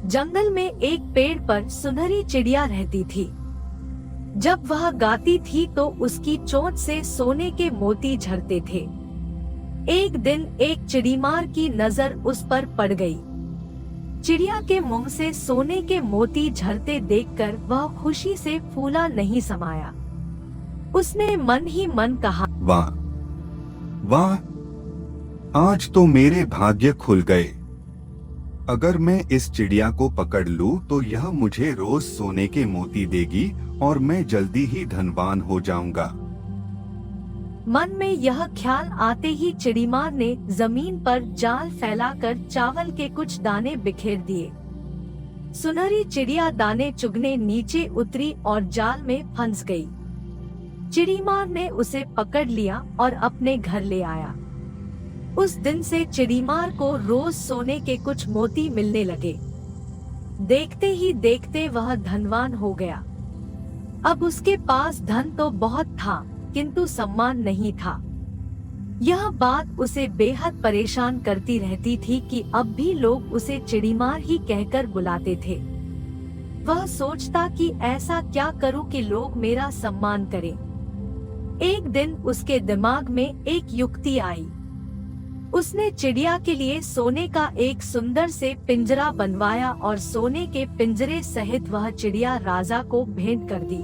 जंगल में एक पेड़ पर सुनहरी चिड़िया रहती थी। जब वह गाती थी तो उसकी चोंच से सोने के मोती झरते थे। एक दिन एक चिड़ीमार की नजर उस पर पड़ गई। चिड़िया के मुंह से सोने के मोती झरते देखकर वह खुशी से फूला नहीं समाया। उसने मन ही मन कहा, वाह वाह, आज तो मेरे भाग्य खुल गए। अगर मैं इस चिड़िया को पकड़ लूं तो यह मुझे रोज सोने के मोती देगी और मैं जल्दी ही धनवान हो जाऊंगा। मन में यह ख्याल आते ही चिड़ीमार ने जमीन पर जाल फैलाकर चावल के कुछ दाने बिखेर दिए। सुनहरी चिड़िया दाने चुगने नीचे उतरी और जाल में फंस गई। चिड़ीमार ने उसे पकड़ लिया और अपने घर ले आया। उस दिन से चिड़ीमार को रोज सोने के कुछ मोती मिलने लगे। देखते ही देखते वह धनवान हो गया। अब उसके पास धन तो बहुत था, किंतु सम्मान नहीं था। यह बात उसे बेहद परेशान करती रहती थी कि अब भी लोग उसे चिड़ीमार ही कहकर बुलाते थे। वह सोचता कि ऐसा क्या करूं कि लोग मेरा सम्मान करें। एक दिन उसके दिमाग में एक युक्ति आई। उसने चिड़िया के लिए सोने का एक सुंदर से पिंजरा बनवाया और सोने के पिंजरे सहित वह चिड़िया राजा को भेंट कर दी।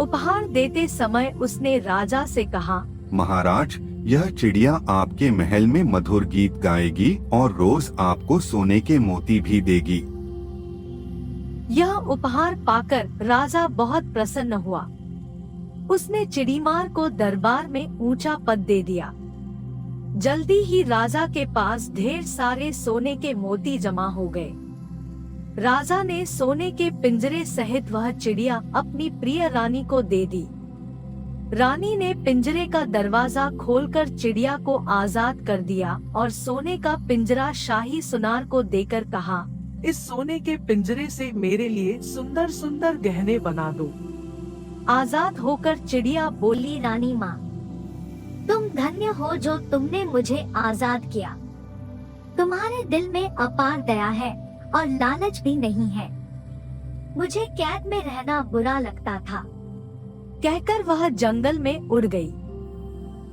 उपहार देते समय उसने राजा से कहा, महाराज, यह चिड़िया आपके महल में मधुर गीत गाएगी और रोज आपको सोने के मोती भी देगी। यह उपहार पाकर राजा बहुत प्रसन्न हुआ। उसने चिड़ीमार को दरबार में ऊंचा पद दे दिया। जल्दी ही राजा के पास ढेर सारे सोने के मोती जमा हो गए। राजा ने सोने के पिंजरे सहित वह चिड़िया अपनी प्रिय रानी को दे दी। रानी ने पिंजरे का दरवाजा खोलकर चिड़िया को आजाद कर दिया और सोने का पिंजरा शाही सुनार को देकर कहा, इस सोने के पिंजरे से मेरे लिए सुंदर सुंदर गहने बना दो। आजाद होकर चिड़िया बोली, रानी माँ, तुम धन्य हो जो तुमने मुझे आजाद किया। तुम्हारे दिल में अपार दया है और लालच भी नहीं है। मुझे कैद में रहना बुरा लगता था। कहकर वह जंगल में उड़ गई।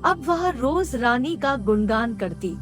अब वह रोज रानी का गुणगान करती।